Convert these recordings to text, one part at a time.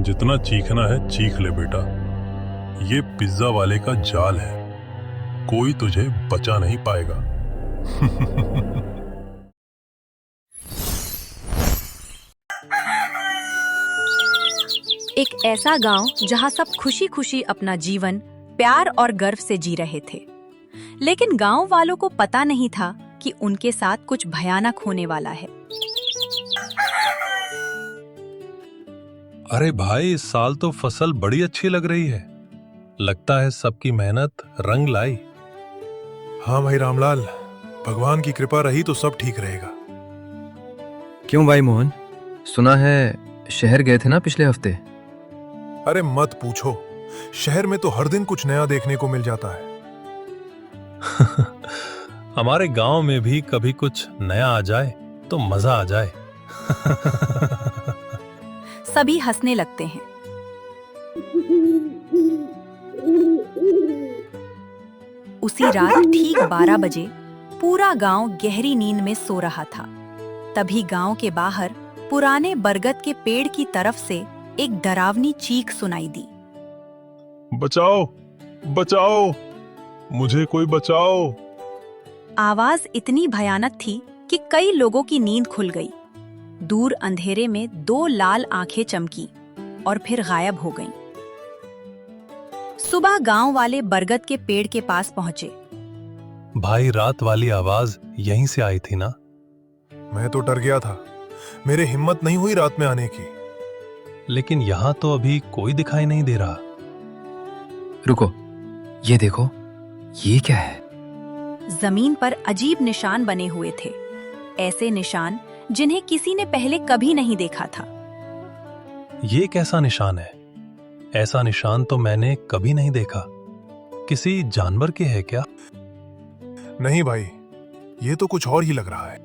जितना चीखना है चीख ले बेटा। ये पिज्जा वाले का जाल है, कोई तुझे बचा नहीं पाएगा। एक ऐसा गांव जहां सब खुशी खुशी अपना जीवन प्यार और गर्व से जी रहे थे। लेकिन गांव वालों को पता नहीं था कि उनके साथ कुछ भयानक होने वाला है। अरे भाई, इस साल तो फसल बड़ी अच्छी लग रही है। लगता है सबकी मेहनत रंग लाई। हाँ भाई रामलाल, भगवान की कृपा रही तो सब ठीक रहेगा। क्यों भाई मोहन, सुना है शहर गए थे ना पिछले हफ्ते? अरे मत पूछो, शहर में तो हर दिन कुछ नया देखने को मिल जाता है। हमारे गांव में भी कभी कुछ नया आ जाए तो मजा आ जाए। सभी हंसने लगते हैं। उसी रात ठीक 12 बजे पूरा गांव गहरी नींद में सो रहा था। तभी गांव के बाहर पुराने बरगद के पेड़ की तरफ से एक डरावनी चीख सुनाई दी। बचाओ, बचाओ, मुझे कोई बचाओ। आवाज इतनी भयानक थी कि कई लोगों की नींद खुल गई। दूर अंधेरे में 2 लाल आंखें चमकी और फिर गायब हो गईं। सुबह गांव वाले बरगद के पेड़ के पास पहुंचे। भाई, रात वाली आवाज यहीं से आई थी ना? मैं तो डर गया था, मेरे हिम्मत नहीं हुई रात में आने की। लेकिन यहाँ तो अभी कोई दिखाई नहीं दे रहा। रुको, ये देखो, ये क्या है? जमीन पर अजीब निशान बने हुए थे, ऐसे निशान जिन्हें किसी ने पहले कभी नहीं देखा था। ये कैसा निशान है? ऐसा निशान तो मैंने कभी नहीं देखा। किसी जानवर के है क्या? नहीं भाई, ये तो कुछ और ही लग रहा है।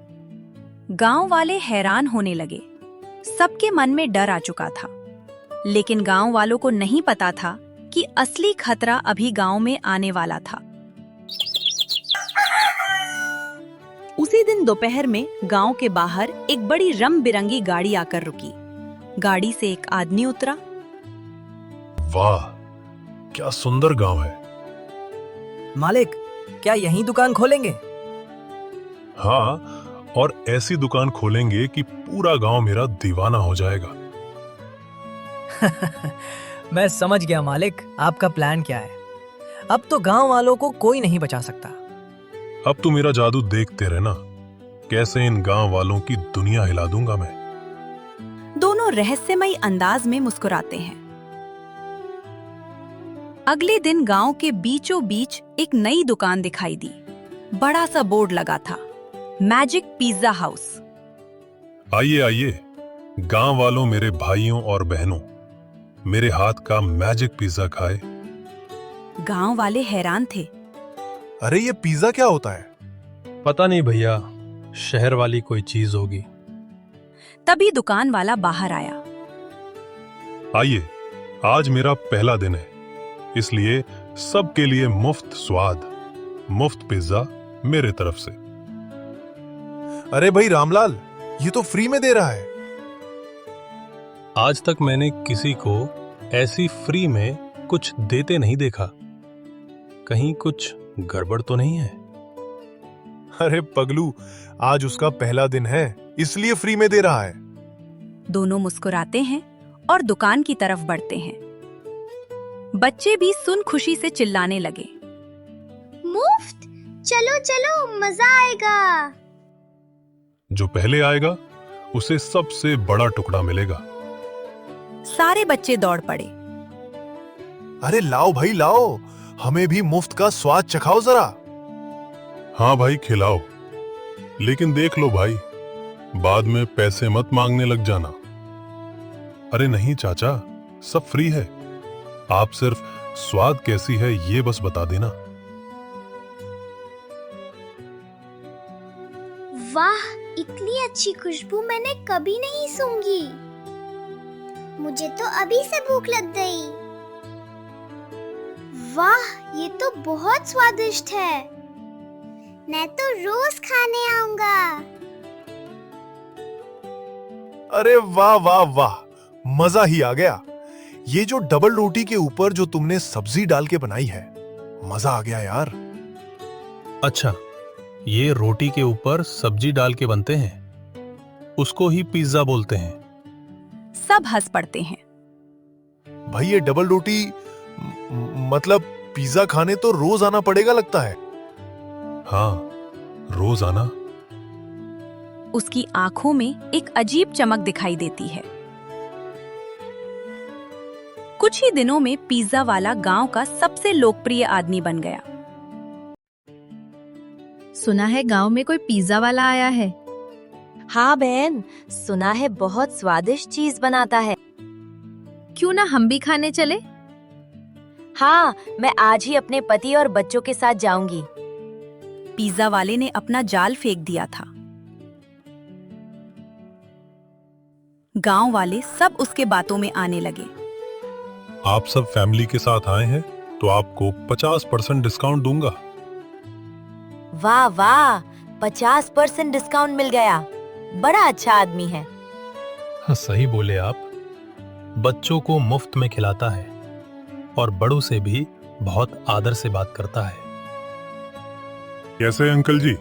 गांव वाले हैरान होने लगे। सबके मन में डर आ चुका था, लेकिन गांव वालों को नहीं पता था कि असली खतरा अभी गांव में आने वाला था। उसी दिन दोपहर में गांव के बाहर एक बड़ी रंग बिरंगी गाड़ी आकर रुकी। गाड़ी से एक आदमी उतरा। वाह, क्या सुंदर गांव है। मालिक, क्या यहीं दुकान खोलेंगे? हाँ, और ऐसी दुकान खोलेंगे कि पूरा गांव मेरा दीवाना हो जाएगा। मैं समझ गया मालिक, आपका प्लान क्या है। अब तो गांव वालों को कोई नहीं बचा सकता। अब तू मेरा जादू देखते रहना, कैसे इन गांव वालों की दुनिया हिला दूंगा मैं। दोनों रहस्यमयी अंदाज में मुस्कुराते हैं। अगले दिन गांव के बीचों बीच एक नई दुकान दिखाई दी। बड़ा सा बोर्ड लगा था, मैजिक पिज्जा हाउस। आइए आइए, गांव वालों, मेरे भाइयों और बहनों, मेरे हाथ का मैजिक पिज्जा खाए। गांव वाले हैरान थे। अरे ये पिज्जा क्या होता है? पता नहीं भैया, शहर वाली कोई चीज होगी। तभी दुकान वाला बाहर आया। आइए, आज मेरा पहला दिन है, इसलिए सबके लिए मुफ्त स्वाद, मुफ्त पिज्जा मेरे तरफ से। अरे भाई रामलाल, ये तो फ्री में दे रहा है। आज तक मैंने किसी को ऐसी फ्री में कुछ देते नहीं देखा। कहीं कुछ गड़बड़ तो नहीं है? अरे पगलू, आज उसका पहला दिन है, इसलिए फ्री में दे रहा है। दोनों मुस्कुराते हैं और दुकान की तरफ बढ़ते हैं। बच्चे भी सुन खुशी से चिल्लाने लगे। मुफ्त, चलो चलो, मजा आएगा। जो पहले आएगा उसे सबसे बड़ा टुकड़ा मिलेगा। सारे बच्चे दौड़ पड़े। अरे लाओ भाई लाओ, हमें भी मुफ्त का स्वाद चखाओ जरा। हाँ भाई, खिलाओ, लेकिन देख लो भाई, बाद में पैसे मत मांगने लग जाना। अरे नहीं चाचा, सब फ्री है, आप सिर्फ स्वाद कैसी है ये बस बता देना। वाह, इतनी अच्छी खुशबू मैंने कभी नहीं सूंघी। मुझे तो अभी से भूख लग गई। वाह, ये तो बहुत स्वादिष्ट है। मैं तो रोज खाने आऊंगा। अरे वाह वाह वाह, मजा ही आ गया। ये जो डबल रोटी के ऊपर जो तुमने सब्जी डाल के बनाई है, मजा आ गया यार। अच्छा, ये रोटी के ऊपर सब्जी डाल के बनते हैं, उसको ही पिज्जा बोलते हैं। सब हंस पड़ते हैं। भाई ये डबल रोटी मतलब पिज्जा खाने तो रोज आना पड़ेगा लगता है। हाँ, रोज आना। उसकी आंखों में एक अजीब चमक दिखाई देती है। कुछ ही दिनों में पिज्जा वाला गांव का सबसे लोकप्रिय आदमी बन गया। सुना है गांव में कोई पिज्जा वाला आया है। हाँ बहन, सुना है बहुत स्वादिष्ट चीज बनाता है। क्यों ना हम भी खाने चले? हाँ, मैं आज ही अपने पति और बच्चों के साथ जाऊंगी। पिज्जा वाले ने अपना जाल फेंक दिया था। गांव वाले सब उसके बातों में आने लगे। आप सब फैमिली के साथ आए हैं तो आपको 50% डिस्काउंट दूंगा। वाह वाह, 50% डिस्काउंट मिल गया। बड़ा अच्छा आदमी है। हाँ, सही बोले आप। बच्चों को मुफ्त में खिलाता है और बड़ों से भी बहुत आदर से बात करता है। कैसे अंकल जी,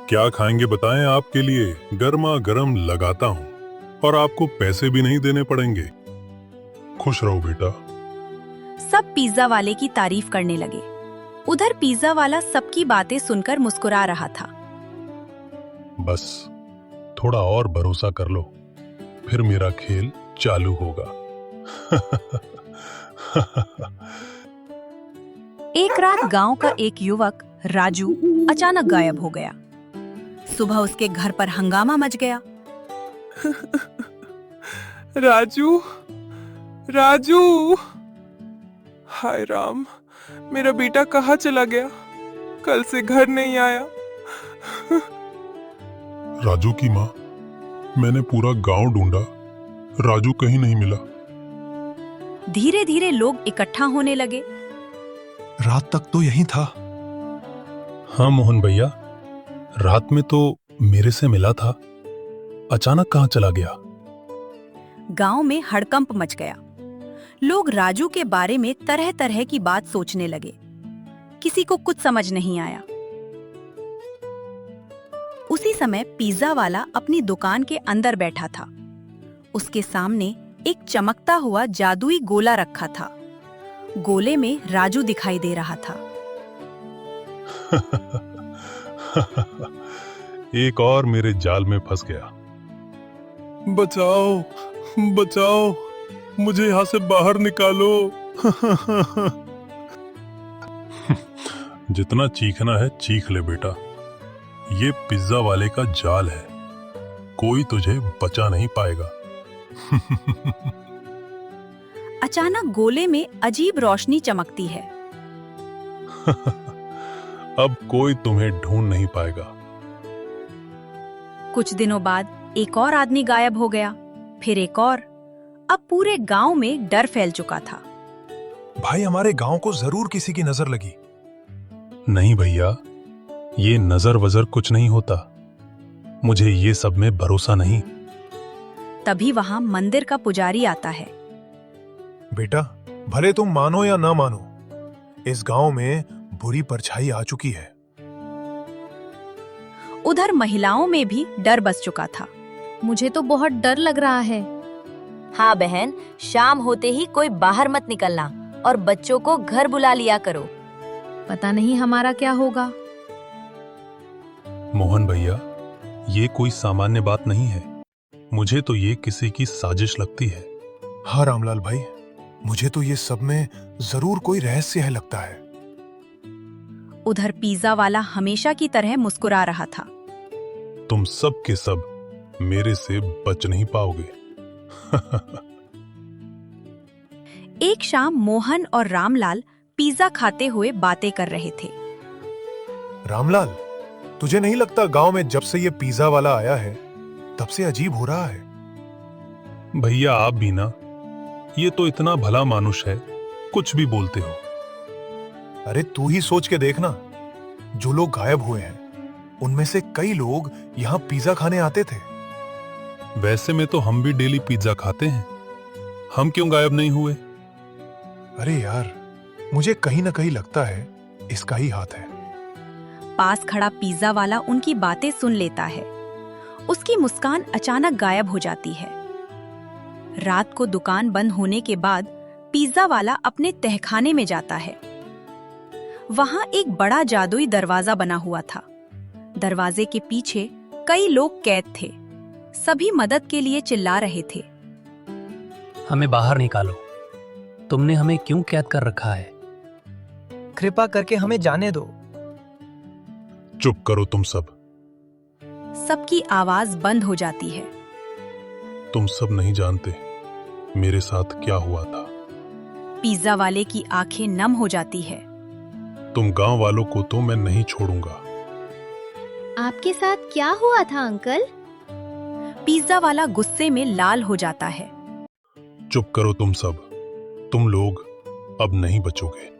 क्या खाएंगे बताएं, आपके लिए गर्मा गर्म लगाता हूं और आपको पैसे भी नहीं देने पड़ेंगे। खुश रहो बेटा। सब पिज्जा वाले की तारीफ करने लगे। उधर पिज्जा वाला सबकी बातें सुनकर मुस्कुरा रहा था। बस थोड़ा और भरोसा कर लो, फिर मेरा खेल चालू होगा। एक रात गांव का एक युवक राजू अचानक गायब हो गया। सुबह उसके घर पर हंगामा मच गया। राजू, राजू, हाय राम, मेरा बेटा कहाँ चला गया? कल से घर नहीं आया। राजू की माँ, मैंने पूरा गांव ढूंढा, राजू कहीं नहीं मिला। धीरे धीरे लोग इकट्ठा होने लगे। रात तक तो यहीं था। हाँ मोहन भैया, रात में तो मेरे से मिला था, अचानक कहाँ चला गया? गांव में हड़कंप मच गया। लोग राजू के बारे में तरह तरह की बात सोचने लगे। किसी को कुछ समझ नहीं आया। उसी समय पिज्जा वाला अपनी दुकान के अंदर बैठा था। उसके सामने एक चमकता हुआ जादुई गोला रखा था। गोले में राजू दिखाई दे रहा था। एक और मेरे जाल में फंस गया। बचाओ, बचाओ, मुझे यहाँ से बाहर निकालो। जितना चीखना है चीख ले बेटा, ये पिज्जा वाले का जाल है, कोई तुझे बचा नहीं पाएगा। अचानक गोले में अजीब रोशनी चमकती है। अब कोई तुम्हें ढूंढ नहीं पाएगा। कुछ दिनों बाद एक और आदमी गायब हो गया, फिर एक और। अब पूरे गांव में डर फैल चुका था। भाई हमारे गांव को जरूर किसी की नजर लगी। नहीं भैया, ये नजर वजर कुछ नहीं होता, मुझे ये सब में भरोसा नहीं। तभी वहां मंदिर का पुजारी आता है। बेटा, भले तुम मानो या ना मानो, इस गांव में बुरी परछाई आ चुकी है। उधर महिलाओं में भी डर बस चुका था। मुझे तो बहुत डर लग रहा है। हाँ बहन, शाम होते ही कोई बाहर मत निकलना और बच्चों को घर बुला लिया करो। पता नहीं हमारा क्या होगा। मोहन भैया, ये कोई सामान्य बात नहीं है, मुझे तो ये किसी की साजिश लगती है। हाँ रामलाल भाई, मुझे तो ये सब में जरूर कोई रहस्य है लगता है। उधर पिज्जा वाला हमेशा की तरह मुस्कुरा रहा था। तुम सब के सब मेरे से बच नहीं पाओगे। एक शाम मोहन और रामलाल पिज्जा खाते हुए बातें कर रहे थे। रामलाल, तुझे नहीं लगता गांव में जब से ये पिज्जा वाला आया है तब से अजीब हो रहा है? भैया आप भी ना, ये तो इतना भला मानुष है, कुछ भी बोलते हो। अरे तू ही सोच के देखना, जो लोग गायब हुए हैं उनमें से कई लोग यहाँ पिज्जा खाने आते थे। वैसे में तो हम भी डेली पिज्जा खाते हैं, हम क्यों गायब नहीं हुए? अरे यार, मुझे कहीं ना कहीं लगता है इसका ही हाथ है। पास खड़ा पिज्जा वाला उनकी बातें सुन लेता है। उसकी मुस्कान अचानक गायब हो जाती है। रात को दुकान बंद होने के बाद पिज्जा वाला अपने तहखाने में जाता है। वहां एक बड़ा जादुई दरवाजा बना हुआ था। दरवाजे के पीछे कई लोग कैद थे। सभी मदद के लिए चिल्ला रहे थे। हमें बाहर निकालो। तुमने हमें क्यों कैद कर रखा है? कृपा करके हमें जाने दो। चुप करो तुम सब। सबकी आवाज बंद हो जाती है। तुम सब नहीं जानते मेरे साथ क्या हुआ था। पिज्जा वाले की आंखें नम हो जाती है। तुम गांव वालों को तो मैं नहीं छोड़ूंगा। आपके साथ क्या हुआ था अंकल? पिज्जा वाला गुस्से में लाल हो जाता है। चुप करो तुम सब। तुम लोग अब नहीं बचोगे।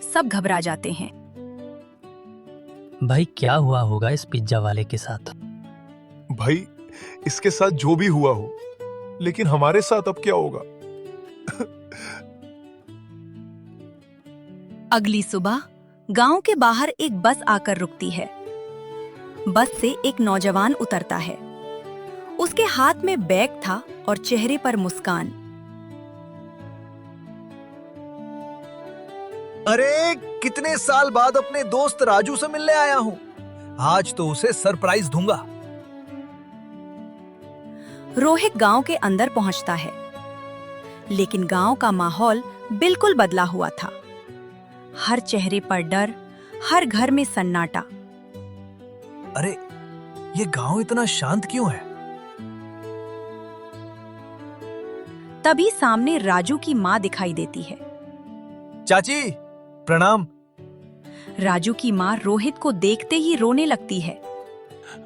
सब घबरा जाते हैं। भाई क्या हुआ होगा इस पिज्जा वाले के साथ? भाई, इसके साथ जो भी हुआ हो, लेकिन हमारे साथ अब क्या होगा? अगली सुबह गांव के बाहर एक बस आकर रुकती है। बस से एक नौजवान उतरता है। उसके हाथ में बैग था और चेहरे पर मुस्कान। अरे कितने साल बाद अपने दोस्त राजू से मिलने आया हूँ। आज तो उसे सरप्राइज दूंगा। रोहित गांव के अंदर पहुंचता है, लेकिन गांव का माहौल बिल्कुल बदला हुआ था। हर चेहरे पर डर, हर घर में सन्नाटा। अरे ये गांव इतना शांत क्यों है? तभी सामने राजू की माँ दिखाई देती है। चाची प्रणाम। राजू की माँ रोहित को देखते ही रोने लगती है।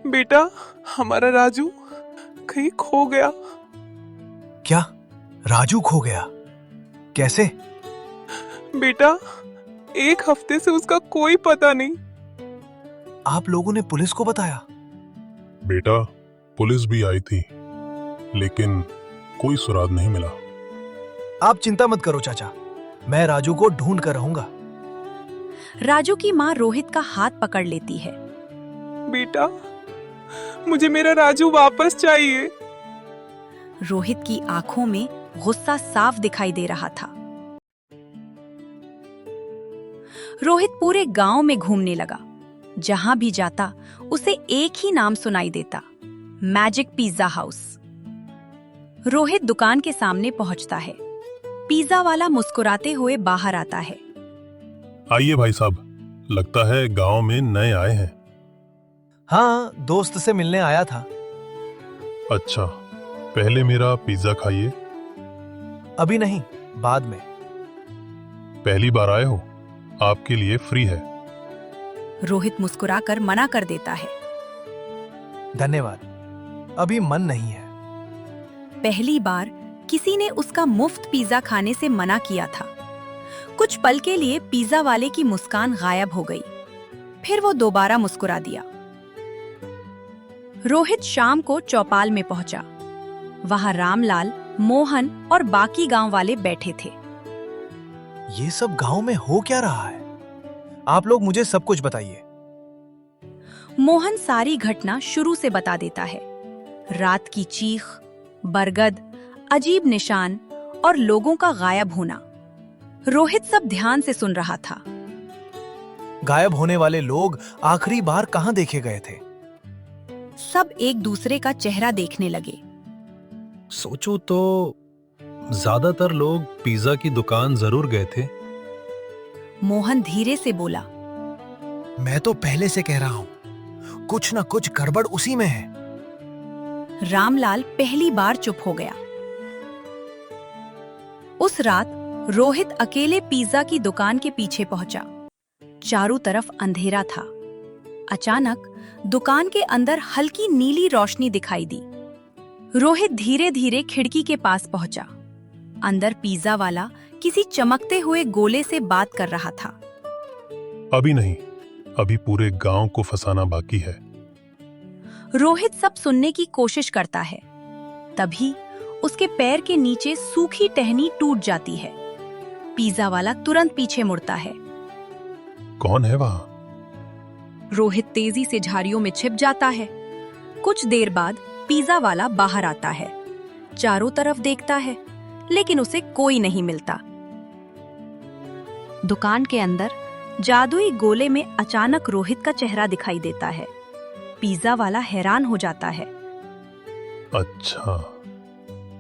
बेटा, हमारा राजू कहीं खो गया। क्या? राजू खो गया? कैसे? बेटा, 1 हफ्ते से उसका कोई पता नहीं। आप लोगों ने पुलिस को बताया? बेटा, पुलिस भी आई थी, लेकिन कोई सुराग नहीं मिला। आप चिंता मत करो चाचा, मैं राजू को ढूंढ कर रहूंगा। राजू की माँ रोहित का हाथ पकड़ लेती है। बेटा, मुझे मेरा राजू वापस चाहिए। रोहित की आंखों में गुस्सा साफ दिखाई दे रहा था। रोहित पूरे गांव में घूमने लगा। जहां भी जाता उसे एक ही नाम सुनाई देता, मैजिक पिज्जा हाउस। रोहित दुकान के सामने पहुंचता है। पिज्जा वाला मुस्कुराते हुए बाहर आता है। आइए भाई साहब, लगता है गांव में नए आए हैं। हाँ, दोस्त से मिलने आया था। अच्छा, पहले मेरा पिज्जा खाइए। अभी नहीं, बाद में। पहली बार आए हो, आपके लिए फ्री है। रोहित मुस्कुराकर मना कर देता है। धन्यवाद, अभी मन नहीं है। पहली बार किसी ने उसका मुफ्त पिज्जा खाने से मना किया था। कुछ पल के लिए पिज्जा वाले की मुस्कान गायब हो गई। फिर वो दोबारा मुस्कुरा दिया। रोहित शाम को चौपाल में पहुंचा। वहां रामलाल, मोहन और बाकी गांव वाले बैठे थे। ये सब गांव में हो क्या रहा है? आप लोग मुझे सब कुछ बताइए। मोहन सारी घटना शुरू से बता देता है। रात की चीख, बरगद, अजीब निशान और लोगों का गायब होना। रोहित सब ध्यान से सुन रहा था। गायब होने वाले लोग आखिरी बार कहां देखे गए थे? सब एक दूसरे का चेहरा देखने लगे। सोचो तो ज्यादातर लोग पिज्जा की दुकान जरूर गए थे। मोहन धीरे से बोला। मैं तो पहले से कह रहा हूं, कुछ ना कुछ गड़बड़ उसी में है। रामलाल पहली बार चुप हो गया। उस रात रोहित अकेले पिज्जा की दुकान के पीछे पहुंचा। चारों तरफ अंधेरा था। अचानक दुकान के अंदर हल्की नीली रोशनी दिखाई दी। रोहित धीरे धीरे खिड़की के पास पहुंचा। अंदर पिज्जा वाला किसी चमकते हुए गोले से बात कर रहा था। अभी नहीं, अभी पूरे गांव को फंसाना बाकी है। रोहित सब सुनने की कोशिश करता है। तभी उसके पैर के नीचे सूखी टहनी टूट जाती है। पिज्जा वाला तुरंत पीछे मुड़ता है। कौन है वहां? रोहित तेजी से झाड़ियों में छिप जाता है। कुछ देर बाद पिज्जा वाला बाहर आता है, चारों तरफ देखता है, लेकिन उसे कोई नहीं मिलता। दुकान के अंदर जादुई गोले में अचानक रोहित का चेहरा दिखाई देता है। पिज्जा वाला हैरान हो जाता है। अच्छा,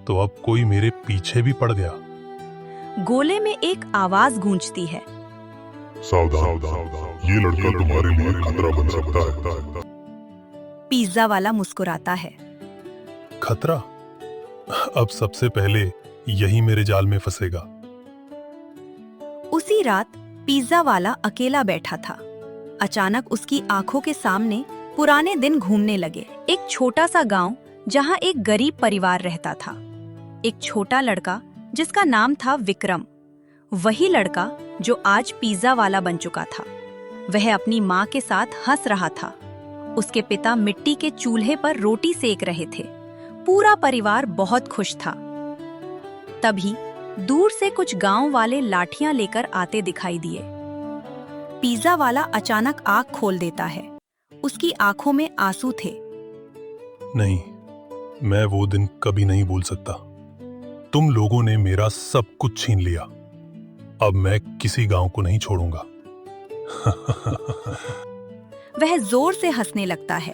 तो अब कोई मेरे पीछे भी पड़ गया। गोले में एक आवाज गूंजती है। सावधान, ये लड़का तुम्हारे लिए खतरा बन सकता है। पिज्जा वाला मुस्कुराता है। खतरा? अब सबसे पहले यही मेरे जाल में फंसेगा। उसी रात पिज्जा वाला अकेला बैठा था। अचानक उसकी आंखों के सामने पुराने दिन घूमने लगे। एक छोटा सा गांव जहां एक गरीब परिवार रहता था। एक छोटा लड़का जिसका नाम था विक्रम, वही लड़का जो आज पिज्जा वाला बन चुका था। वह अपनी माँ के साथ हंस रहा था। उसके पिता मिट्टी के चूल्हे पर रोटी सेक रहे थे। पूरा परिवार बहुत खुश था। तभी दूर से कुछ गांव वाले लाठियां लेकर आते दिखाई दिए। पिज्जा वाला अचानक आंख खोल देता है। उसकी आंखों में आंसू थे। नहीं, मैं वो दिन कभी नहीं भूल सकता। तुम लोगों ने मेरा सब कुछ छीन लिया। अब मैं किसी गांव को नहीं छोड़ूंगा। वह जोर से हंसने लगता है।